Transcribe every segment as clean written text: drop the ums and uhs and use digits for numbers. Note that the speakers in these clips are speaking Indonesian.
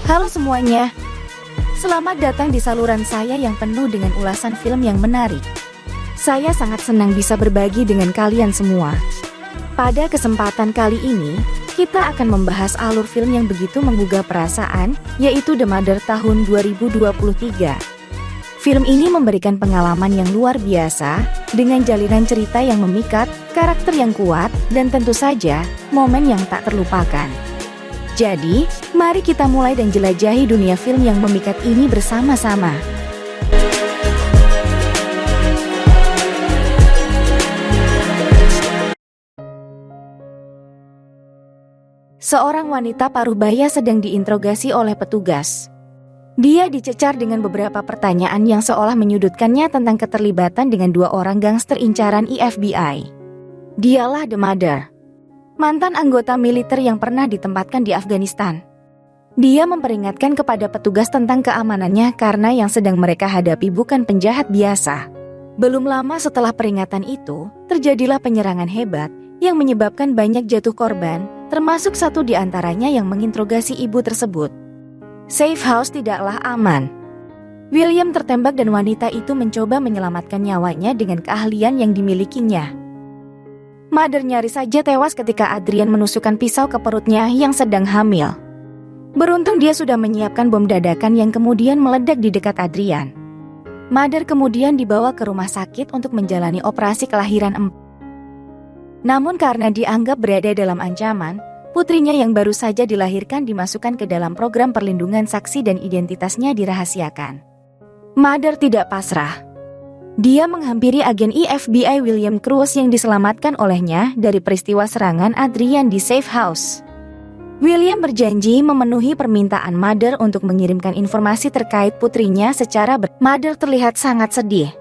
Halo semuanya, selamat datang di saluran saya yang penuh dengan ulasan film yang menarik. Saya sangat senang bisa berbagi dengan kalian semua. Pada kesempatan kali ini, kita akan membahas alur film yang begitu menggugah perasaan, yaitu The Mother tahun 2023. Film ini memberikan pengalaman yang luar biasa, dengan jalinan cerita yang memikat, karakter yang kuat, dan tentu saja, momen yang tak terlupakan. Jadi, mari kita mulai dan jelajahi dunia film yang memikat ini bersama-sama. Seorang wanita paruh baya sedang diinterogasi oleh petugas. Dia dicecar dengan beberapa pertanyaan yang seolah menyudutkannya tentang keterlibatan dengan dua orang gangster incaran FBI. Dialah The Mother, mantan anggota militer yang pernah ditempatkan di Afghanistan. Dia memperingatkan kepada petugas tentang keamanannya karena yang sedang mereka hadapi bukan penjahat biasa. Belum lama setelah peringatan itu, terjadilah penyerangan hebat yang menyebabkan banyak jatuh korban, termasuk satu di antaranya yang menginterogasi ibu tersebut. Safe house tidaklah aman. William tertembak dan wanita itu mencoba menyelamatkan nyawanya dengan keahlian yang dimilikinya. Mother nyaris saja tewas ketika Adrian menusukkan pisau ke perutnya yang sedang hamil. Beruntung dia sudah menyiapkan bom dadakan yang kemudian meledak di dekat Adrian. Mother kemudian dibawa ke rumah sakit untuk menjalani operasi kelahiran. Namun karena dianggap berada dalam ancaman, putrinya yang baru saja dilahirkan dimasukkan ke dalam program perlindungan saksi dan identitasnya dirahasiakan. Mother tidak pasrah. Dia menghampiri agen FBI William Cruz yang diselamatkan olehnya dari peristiwa serangan Adrian di safe house. William berjanji memenuhi permintaan Mother untuk mengirimkan informasi terkait putrinya secara Mother terlihat sangat sedih.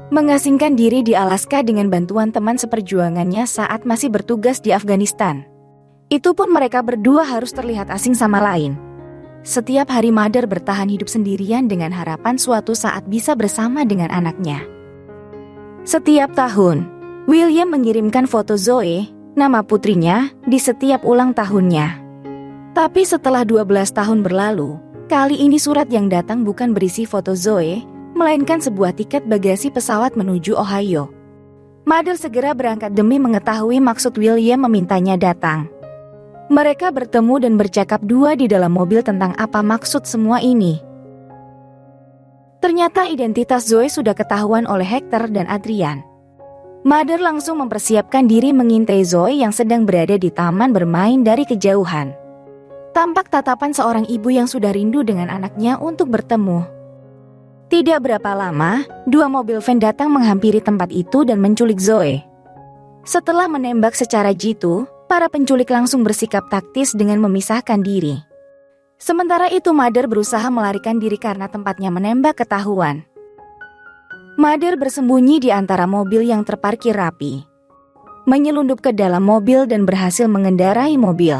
Mengasingkan diri di Alaska dengan bantuan teman seperjuangannya saat masih bertugas di Afghanistan. Itu pun mereka berdua harus terlihat asing sama lain. Setiap hari Mother bertahan hidup sendirian dengan harapan suatu saat bisa bersama dengan anaknya. Setiap tahun, William mengirimkan foto Zoe, nama putrinya, di setiap ulang tahunnya. Tapi setelah 12 tahun berlalu, kali ini surat yang datang bukan berisi foto Zoe, melainkan sebuah tiket bagasi pesawat menuju Ohio. Mother segera berangkat demi mengetahui maksud William memintanya datang. Mereka bertemu dan bercakap dua di dalam mobil tentang apa maksud semua ini. Ternyata identitas Zoe sudah ketahuan oleh Hector dan Adrian. Mother langsung mempersiapkan diri mengintai Zoe yang sedang berada di taman bermain dari kejauhan. Tampak tatapan seorang ibu yang sudah rindu dengan anaknya untuk bertemu. Tidak berapa lama, dua mobil van datang menghampiri tempat itu dan menculik Zoe. Setelah menembak secara jitu, para penculik langsung bersikap taktis dengan memisahkan diri. Sementara itu Mother berusaha melarikan diri karena tempatnya menembak ketahuan. Mother bersembunyi di antara mobil yang terparkir rapi. Menyelundup ke dalam mobil dan berhasil mengendarai mobil.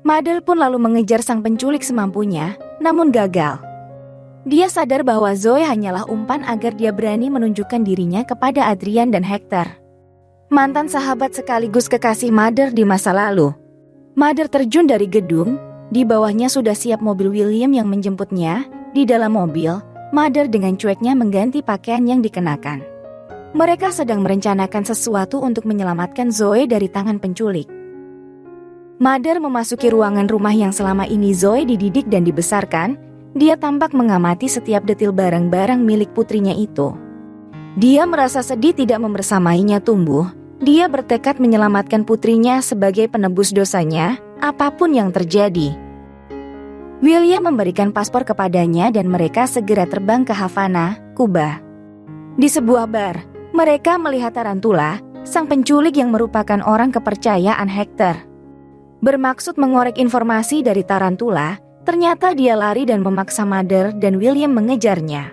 Mother pun lalu mengejar sang penculik semampunya, namun gagal. Dia sadar bahwa Zoe hanyalah umpan agar dia berani menunjukkan dirinya kepada Adrian dan Hector, mantan sahabat sekaligus kekasih Mother di masa lalu. Mother terjun dari gedung. Di bawahnya sudah siap mobil William yang menjemputnya. Di dalam mobil, Mother dengan cueknya mengganti pakaian yang dikenakan. Mereka sedang merencanakan sesuatu untuk menyelamatkan Zoe dari tangan penculik. Mother memasuki ruangan rumah yang selama ini Zoe dididik dan dibesarkan. Dia tampak mengamati setiap detil barang-barang milik putrinya itu. Dia merasa sedih tidak membersamainya tumbuh. Dia bertekad menyelamatkan putrinya sebagai penebus dosanya, apapun yang terjadi. William memberikan paspor kepadanya dan mereka segera terbang ke Havana, Kuba. Di sebuah bar, mereka melihat Tarantula, sang penculik yang merupakan orang kepercayaan Hector. Bermaksud mengorek informasi dari Tarantula, ternyata dia lari dan memaksa Mother dan William mengejarnya.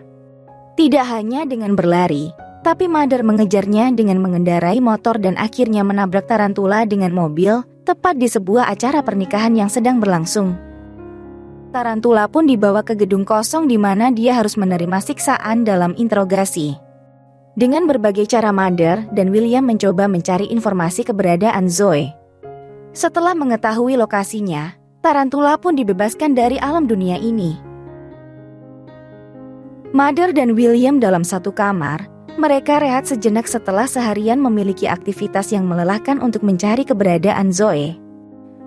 Tidak hanya dengan berlari, tapi Mother mengejarnya dengan mengendarai motor dan akhirnya menabrak Tarantula dengan mobil, tepat di sebuah acara pernikahan yang sedang berlangsung. Tarantula pun dibawa ke gedung kosong di mana dia harus menerima siksaan dalam interogasi. Dengan berbagai cara Mother dan William mencoba mencari informasi keberadaan Zoe. Setelah mengetahui lokasinya, Tarantula pun dibebaskan dari alam dunia ini. Mother dan William dalam satu kamar. Mereka rehat sejenak setelah seharian memiliki aktivitas yang melelahkan untuk mencari keberadaan Zoe.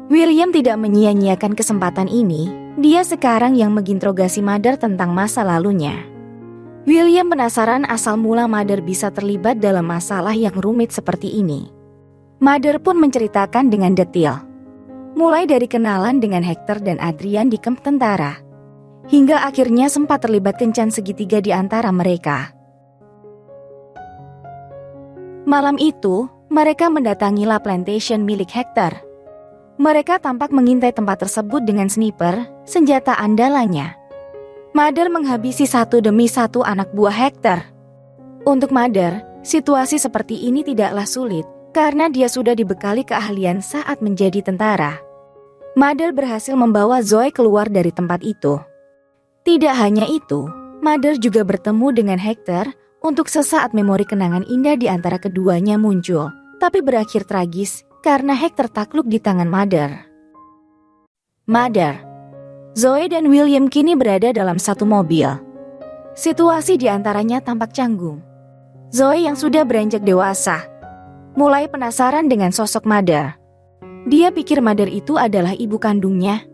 William tidak menyia-nyiakan kesempatan ini. Dia sekarang yang menginterogasi Mother tentang masa lalunya. William penasaran asal mula Mother bisa terlibat dalam masalah yang rumit seperti ini. Mother pun menceritakan dengan detail. Mulai dari kenalan dengan Hector dan Adrian di kamp tentara. Hingga akhirnya sempat terlibat kencan segitiga di antara mereka. Malam itu, mereka mendatangi La Plantation milik Hector. Mereka tampak mengintai tempat tersebut dengan sniper, senjata andalannya. Mother menghabisi satu demi satu anak buah Hector. Untuk Mother, situasi seperti ini tidaklah sulit karena dia sudah dibekali keahlian saat menjadi tentara. Mother berhasil membawa Zoe keluar dari tempat itu. Tidak hanya itu, Mother juga bertemu dengan Hector. Untuk sesaat memori kenangan indah di antara keduanya muncul, tapi berakhir tragis karena Hector takluk di tangan Mother. Zoe dan William kini berada dalam satu mobil. Situasi di antaranya tampak canggung. Zoe yang sudah beranjak dewasa, mulai penasaran dengan sosok Mother. Dia pikir Mother itu adalah ibu kandungnya.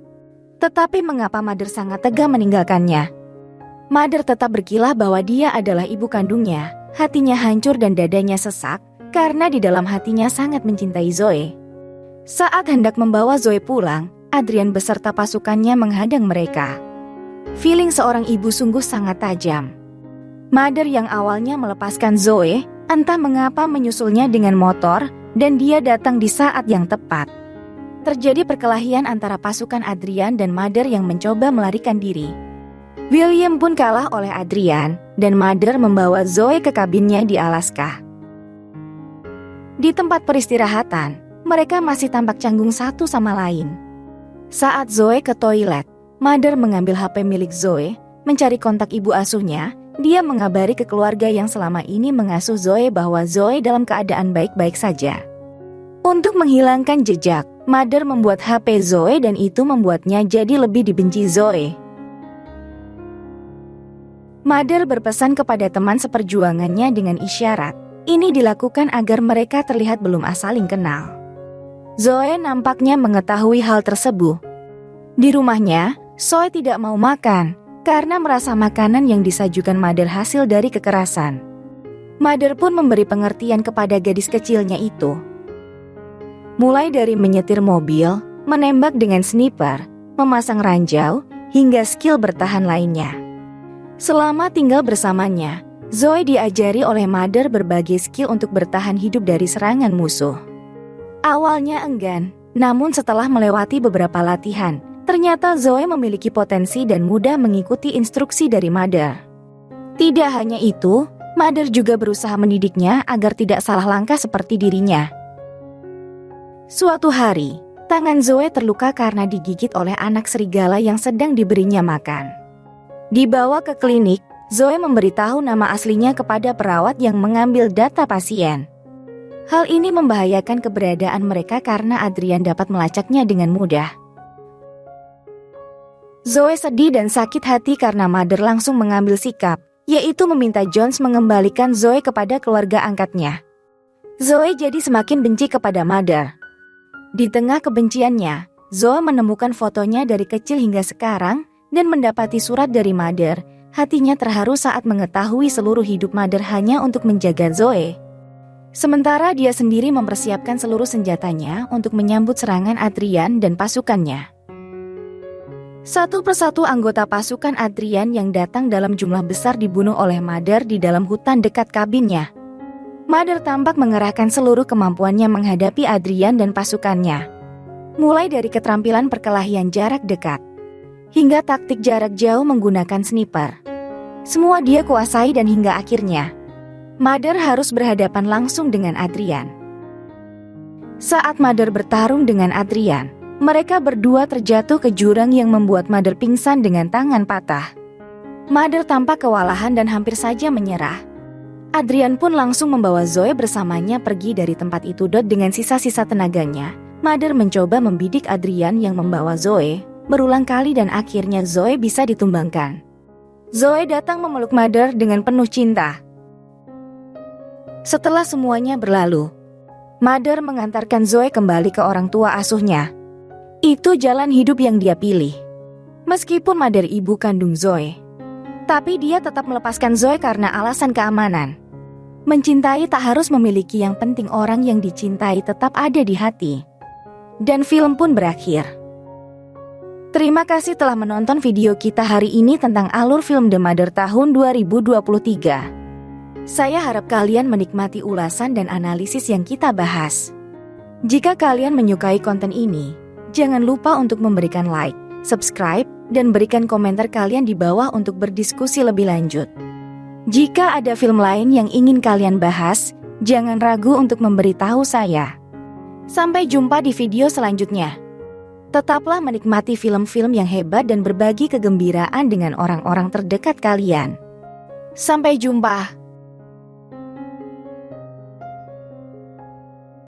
Tetapi mengapa Mother sangat tega meninggalkannya? Mother tetap berkilah bahwa dia adalah ibu kandungnya. Hatinya hancur dan dadanya sesak karena di dalam hatinya sangat mencintai Zoe. Saat hendak membawa Zoe pulang, Adrian beserta pasukannya menghadang mereka. Feeling seorang ibu sungguh sangat tajam. Mother yang awalnya melepaskan Zoe, entah mengapa menyusulnya dengan motor dan dia datang di saat yang tepat. Terjadi perkelahian antara pasukan Adrian dan Mother yang mencoba melarikan diri. William pun kalah oleh Adrian dan Mother membawa Zoe ke kabinnya di Alaska. Di tempat peristirahatan, mereka masih tampak canggung satu sama lain. Saat Zoe ke toilet, Mother mengambil HP milik Zoe, mencari kontak ibu asuhnya. Dia mengabari ke keluarga yang selama ini mengasuh Zoe bahwa Zoe dalam keadaan baik-baik saja. Untuk menghilangkan jejak, Mother membuat HP Zoe dan itu membuatnya jadi lebih dibenci Zoe. Mother berpesan kepada teman seperjuangannya dengan isyarat. Ini dilakukan agar mereka terlihat belum saling kenal. Zoe nampaknya mengetahui hal tersebut. Di rumahnya, Zoe tidak mau makan karena merasa makanan yang disajukan Mother hasil dari kekerasan. Mother pun memberi pengertian kepada gadis kecilnya itu. Mulai dari menyetir mobil, menembak dengan sniper, memasang ranjau, hingga skill bertahan lainnya. Selama tinggal bersamanya, Zoe diajari oleh Mother berbagai skill untuk bertahan hidup dari serangan musuh. Awalnya enggan, namun setelah melewati beberapa latihan, ternyata Zoe memiliki potensi dan mudah mengikuti instruksi dari Mother. Tidak hanya itu, Mother juga berusaha mendidiknya agar tidak salah langkah seperti dirinya. Suatu hari, tangan Zoe terluka karena digigit oleh anak serigala yang sedang diberinya makan. Dibawa ke klinik, Zoe memberitahu nama aslinya kepada perawat yang mengambil data pasien. Hal ini membahayakan keberadaan mereka karena Adrian dapat melacaknya dengan mudah. Zoe sedih dan sakit hati karena Mother langsung mengambil sikap, yaitu meminta Jones mengembalikan Zoe kepada keluarga angkatnya. Zoe jadi semakin benci kepada Mother. Di tengah kebenciannya, Zoe menemukan fotonya dari kecil hingga sekarang, dan mendapati surat dari Mother. Hatinya terharu saat mengetahui seluruh hidup Mother hanya untuk menjaga Zoe. Sementara dia sendiri mempersiapkan seluruh senjatanya untuk menyambut serangan Adrian dan pasukannya. Satu persatu anggota pasukan Adrian yang datang dalam jumlah besar dibunuh oleh Mother di dalam hutan dekat kabinnya. Mother tampak mengerahkan seluruh kemampuannya menghadapi Adrian dan pasukannya. Mulai dari keterampilan perkelahian jarak dekat, hingga taktik jarak jauh menggunakan sniper. Semua dia kuasai dan hingga akhirnya, Mother harus berhadapan langsung dengan Adrian. Saat Mother bertarung dengan Adrian, mereka berdua terjatuh ke jurang yang membuat Mother pingsan dengan tangan patah. Mother tampak kewalahan dan hampir saja menyerah. Adrian pun langsung membawa Zoe bersamanya pergi dari tempat itu dengan sisa-sisa tenaganya. Mother mencoba membidik Adrian yang membawa Zoe berulang kali dan akhirnya Zoe bisa ditumbangkan. Zoe datang memeluk Mother dengan penuh cinta. Setelah semuanya berlalu, Mother mengantarkan Zoe kembali ke orang tua asuhnya. Itu jalan hidup yang dia pilih. Meskipun Mother ibu kandung Zoe, tapi dia tetap melepaskan Zoe karena alasan keamanan. Mencintai tak harus memiliki, yang penting orang yang dicintai tetap ada di hati. Dan film pun berakhir. Terima kasih telah menonton video kita hari ini tentang alur film The Mother tahun 2023. Saya harap kalian menikmati ulasan dan analisis yang kita bahas. Jika kalian menyukai konten ini, jangan lupa untuk memberikan like, subscribe, dan berikan komentar kalian di bawah untuk berdiskusi lebih lanjut. Jika ada film lain yang ingin kalian bahas, jangan ragu untuk memberitahu saya. Sampai jumpa di video selanjutnya. Tetaplah menikmati film-film yang hebat dan berbagi kegembiraan dengan orang-orang terdekat kalian. Sampai jumpa.